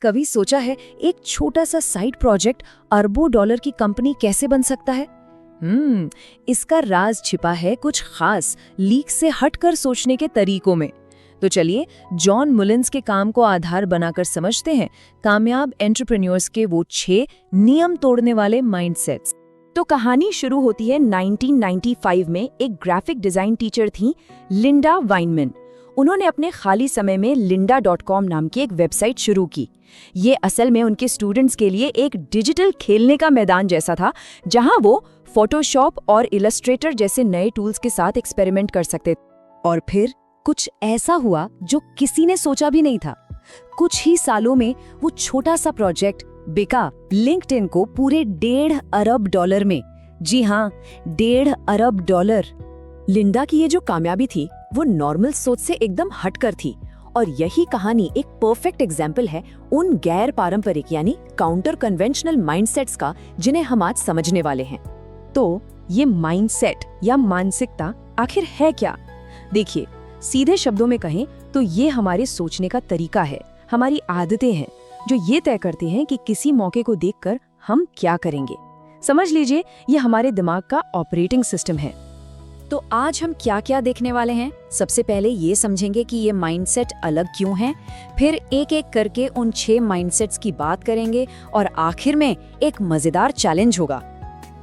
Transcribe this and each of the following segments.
कभी सोचा है एक छोटा सा साइड प्रोजेक्ट अरबों डॉलर की कंपनी कैसे बन सकता है? इसका राज छिपा है कुछ खास लीक से हटकर सोचने के तरीकों में। तो चलिए जॉन मुलिन्स के काम को आधार बनाकर समझते हैं कामयाब एंटरप्रेन्योर्स के वो 6 नियम तोड़ने वाले माइंडसेट्स। तो कहानी शुरू होती है 1995 में। एक ग्राफिक डिजाइन टीचर थी लिंडा वाइनमैन। उन्होंने अपने खाली समय में lynda.com नाम की एक वेबसाइट शुरू की। ये असल में उनके स्टूडेंट्स के लिए एक डिजिटल खेलने का मैदान जैसा था, जहां वो फोटोशॉप और इलस्ट्रेटर जैसे नए टूल्स के साथ एक्सपेरिमेंट कर सकते थे। और फिर कुछ ऐसा हुआ जो किसी ने सोचा भी नहीं था। कुछ ही सालों में वो छोटा सा प्रोजेक्ट बिका लिंक्डइन को पूरे $1.5 अरब में। जी हाँ, $1.5 अरब। लिंडा की ये जो कामयाबी थी वो नॉर्मल सोच से एकदम हटकर थी, और यही कहानी एक परफेक्ट एग्जाम्पल है उन गैर पारंपरिक यानी काउंटर कन्वेंशनल माइंडसेट्स का जिन्हें हम आज समझने वाले हैं। तो ये माइंडसेट या मानसिकता आखिर है क्या? देखिए, सीधे शब्दों में कहें तो ये हमारे सोचने का तरीका है, हमारी आदतें हैं जो ये तय करते हैं कि किसी मौके को देखकर हम क्या करेंगे। समझ लीजिए ये हमारे दिमाग का ऑपरेटिंग सिस्टम है। तो आज हम क्या क्या देखने वाले हैं? सबसे पहले ये समझेंगे कि ये माइंडसेट अलग क्यों हैं, फिर एक एक करके उन 6 माइंडसेट्स की बात करेंगे, और आखिर में एक मजेदार चैलेंज होगा।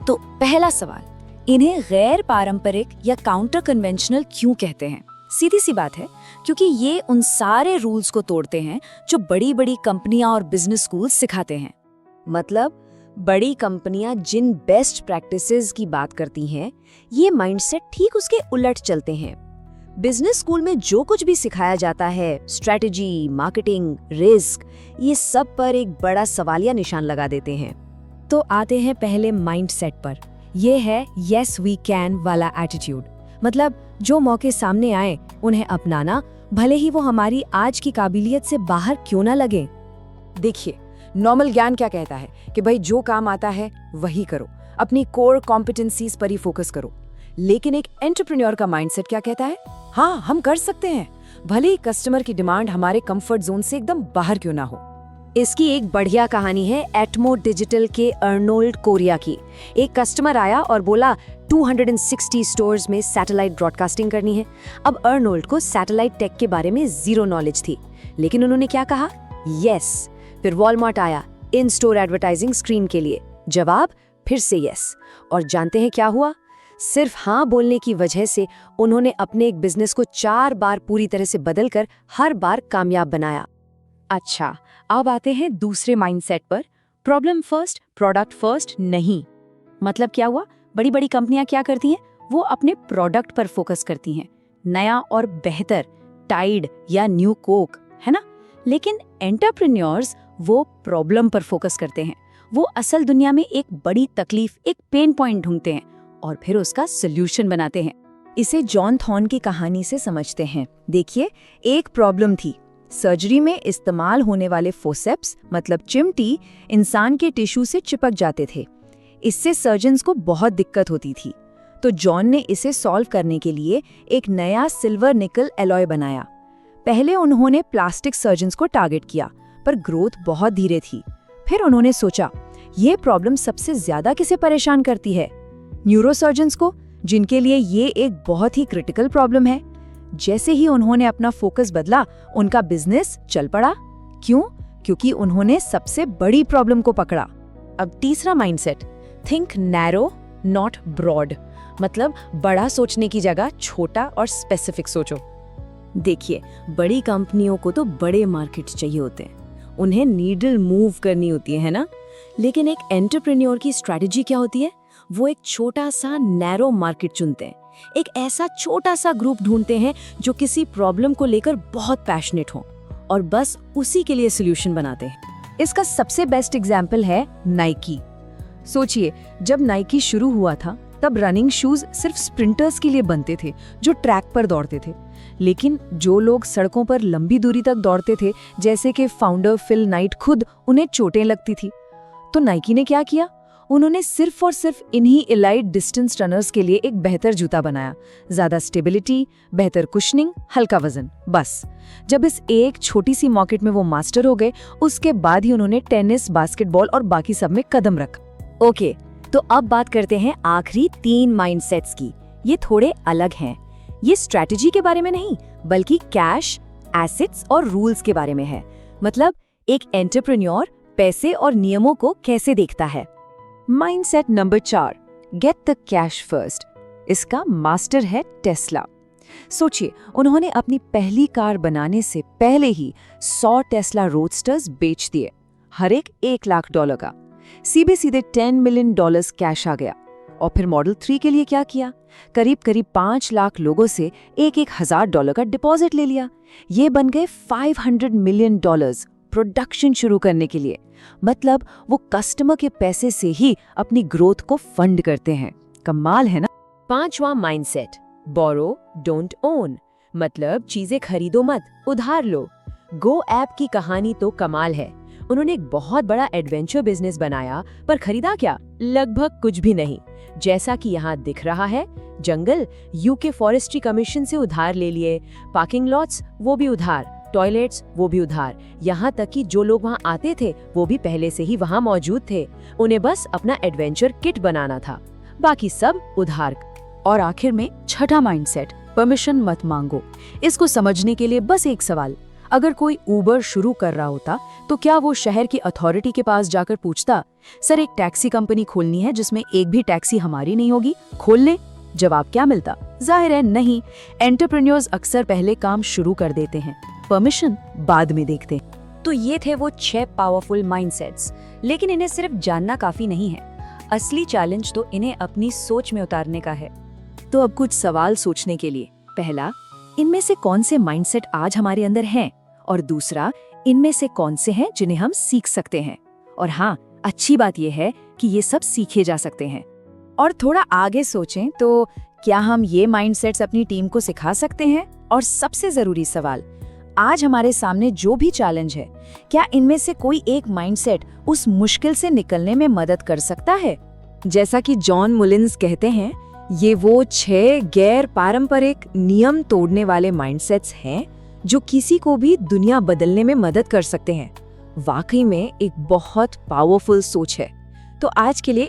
तो पहला सवाल, इन्हें गैर पारंपरिक या काउंटर कन्वेंशनल क्यों कहते हैं? सीधी सी बात है, क्योंकि ये उन सारे रूल्स को तोड़ते हैं जो बड़ी बड़ी कंपनियां और बिजनेस स्कूल सिखाते हैं। मतलब बड़ी कंपनियां जिन बेस्ट प्रैक्टिसेस की बात करती हैं, ये माइंडसेट ठीक उसके उलट चलते हैं। बिजनेस स्कूल में जो कुछ भी सिखाया जाता है, स्ट्रेटजी, मार्केटिंग, रिस्क, ये सब पर एक बड़ा सवालिया निशान लगा देते हैं। तो आते हैं पहले माइंडसेट पर। यह है यस वी कैन वाला एटीट्यूड। मतलब जो मौके सामने आए उन्हें अपनाना, भले ही वो हमारी आज की काबिलियत से बाहर क्यों ना लगे। देखिए, नॉर्मल ज्ञान क्या कहता है कि भाई जो काम आता है वही करो, अपनी कोर कॉम्पिटेंसीज पर ही फोकस करो। लेकिन एक एंटरप्रेन्योर का माइंडसेट क्या कहता है? हाँ, हम कर सकते हैं, भले ही कस्टमर की डिमांड हमारे कंफर्ट जोन से एकदम बाहर क्यों ना हो। इसकी एक बढ़िया कहानी है एटमो डिजिटल के अर्नोल्ड कोरिया की। एक कस्टमर आया और बोला 260 स्टोर्स में सैटेलाइट ब्रॉडकास्टिंग करनी है। अब अर्नोल्ड को सैटेलाइट टेक के बारे में जीरो नॉलेज थी, लेकिन उन्होंने क्या कहा? यस। फिर वॉलमार्ट आया इन स्टोर एडवर्टाइजिंग स्क्रीन के लिए, जवाब फिर से यस। और जानते हैं क्या हुआ? सिर्फ हाँ बोलने की वजह से उन्होंने अपने एक बिजनेस को 4 बार पूरी तरह से बदलकर हर बार कामयाब बनाया। अच्छा, अब आते हैं दूसरे माइंडसेट पर। प्रॉब्लम फर्स्ट, प्रोडक्ट फर्स्ट नहीं। मतलब क्या हुआ? बड़ी बड़ी कंपनियां क्या करती हैं? वो अपने प्रोडक्ट पर फोकस करती हैं, नया और बेहतर, टाइड या न्यू कोक, है ना? लेकिन एंटरप्रेन्योर्स वो प्रॉब्लम पर फोकस करते हैं। वो असल दुनिया में एक बड़ी तकलीफ, एक पेन पॉइंट ढूंढते हैं और फिर उसका सोल्यूशन बनाते हैं। इसे जॉन थॉर्न की कहानी से समझते हैं। देखिए, एक प्रॉब्लम थी, सर्जरी में इस्तेमाल होने वाले फोसेप्स मतलब चिमटी इंसान के टिश्यू से चिपक जाते थे। इससे सर्जन्स को बहुत दिक्कत होती थी। तो जॉन ने इसे सॉल्व करने के लिए एक नया सिल्वर निकल एलॉय बनाया। पहले उन्होंने प्लास्टिक सर्जन्स को टारगेट किया, पर ग्रोथ बहुत धीरे थी। फिर उन्होंने सोचा, ये प्रॉब्लम सबसे ज्यादा किसे परेशान करती है? न्यूरोसर्जन्स को, जिनके लिए ये एक बहुत ही क्रिटिकल प्रॉब्लम है। जैसे ही उन्होंने अपना फोकस बदला, उनका बिजनेस चल पड़ा। क्यों? क्योंकि उन्होंने सबसे बड़ी प्रॉब्लम को पकड़ा। अब तीसरा mindset, think narrow not broad. मतलब बड़ा सोचने की जगह छोटा और स्पेसिफिक सोचो। देखिए, बड़ी कंपनियों को तो बड़े मार्केट चाहिए होते हैं, उन्हें नीडल मूव करनी होती है ना? लेकिन एक एंटरप्रेन्योर की स्ट्रैटेजी क्या होती है? वो एक छोटा सा नैरो मार्केट चुनते हैं, एक ऐसा छोटा सा ग्रुप ढूंढते हैं जो किसी प्रॉब्लम को लेकर बहुत पैशनेट हो और बस उसी के लिए सोल्यूशन बनाते हैं। इसका सबसे बेस्ट एग्जाम्पल है नाइकी। सोचिए, जब नाइकी शुरू हुआ था तब रनिंग शूज सिर्फ स्प्रिंटर्स के लिए बनते थे जो ट्रैक पर दौड़ते थे। लेकिन जो लोग सड़कों पर लंबी दूरी तक दौड़ते थे, जैसे कि फाउंडर फिल नाइट खुद, उन्हें चोटें लगती थी। तो नाइकी ने क्या किया? उन्होंने सिर्फ और सिर्फ इन्हीं इलाइट डिस्टेंस रनर्स के लिए एक बेहतर जूता बनाया। ज्यादा स्टेबिलिटी, बेहतर कुशनिंग, हल्का वजन, बस। जब इस एक छोटी सी मॉकेट में वो मास्टर हो गए, उसके बाद ही उन्होंने टेनिस, बास्केटबॉल और बाकी सब में कदम रखा। ओके, तो अब बात करते हैं आखिरी 3 माइंडसेट्स की। ये थोड़े अलग हैं। ये स्ट्रैटेजी के बारे में नहीं, बल्कि कैश, एसेट्स और रूल्स के बारे में है। मतलब एक एंटरप्रेन्योर पैसे और नियमों को कैसे देखता है। Mindset number 4, get the cash first. इसका मास्टर है टेस्ला। सोचिए, उन्होंने अपनी पहली कार बनाने से पहले ही 100 टेस्ला रोडस्टर्स बेच दिए, हर एक $1 लाख का। सीधे $10 मिलियन कैश आ गया। और फिर मॉडल 3 के लिए क्या किया? करीब 5 लाख लोगों से $1,000 का डिपॉजिट ले लिया। ये बन गए $500 मिलियन प्रोडक्शन शुरू करने के लिए। मतलब वो कस्टमर के पैसे से ही अपनी ग्रोथ को फंड करते हैं। कमाल है ना। 5वां माइंडसेट, बोरो डोंट ओन। मतलब चीजें खरीदो मत, उधार लो। गो ऐप की कहानी तो कमाल है। उन्होंने एक बहुत बड़ा एडवेंचर बिजनेस बनाया, पर खरीदा क्या? लगभग कुछ भी नहीं। जैसा कि यहाँ दिख रहा है, जंगल यूके फॉरेस्ट्री कमीशन से उधार ले लिए, पार्किंग लॉट्स वो भी उधार, टॉयलेट्स वो भी उधार, यहाँ तक कि जो लोग वहाँ आते थे वो भी पहले से ही वहाँ मौजूद थे। उन्हें बस अपना एडवेंचर किट बनाना था, बाकी सब उधार। और आखिर में 6ठा माइंडसेट, परमिशन मत मांगो। इसको समझने के लिए बस एक सवाल, अगर कोई उबर शुरू कर रहा होता तो क्या वो शहर की अथॉरिटी के पास जाकर पूछता, सर एक टैक्सी कंपनी खोलनी है जिसमें एक भी टैक्सी हमारी नहीं होगी, खोल ले? जवाब क्या मिलता? जाहिर है नहीं। एंटरप्रेन्योर्स अक्सर पहले काम शुरू कर देते हैं, परमिशन बाद में देखते हैं। तो ये थे वो 6 पावरफुल माइंडसेट्स। लेकिन इन्हें सिर्फ जानना काफी नहीं है। असली चैलेंज तो इन्हें अपनी सोच में उतारने का है। तो अब कुछ सवाल सोचने के लिए। पहला, इनमें से कौन से माइंडसेट आज हमारे अंदर हैं? और दूसरा, इनमें से कौन से हैं जिन्हें हम सीख सकते हैं? और हाँ, अच्छी बात यह है कि ये सब सीखे जा सकते हैं। और थोड़ा आगे सोचें तो क्या हम ये माइंडसेट्स अपनी टीम को सिखा सकते हैं? और सबसे जरूरी सवाल, आज हमारे सामने जो भी चैलेंज है, क्या इनमें से कोई एक माइंडसेट उस मुश्किल से निकलने में मदद कर सकता है? जैसा कि जॉन मुलिन्स कहते हैं, ये वो 6 गैर पारंपरिक नियम तोड़ने वाले माइंडसेट्स हैं जो किसी को भी दुनिया बदलने में मदद कर सकते हैं। वाकई में एक बहुत पावरफुल सोच है। तो आज के लिए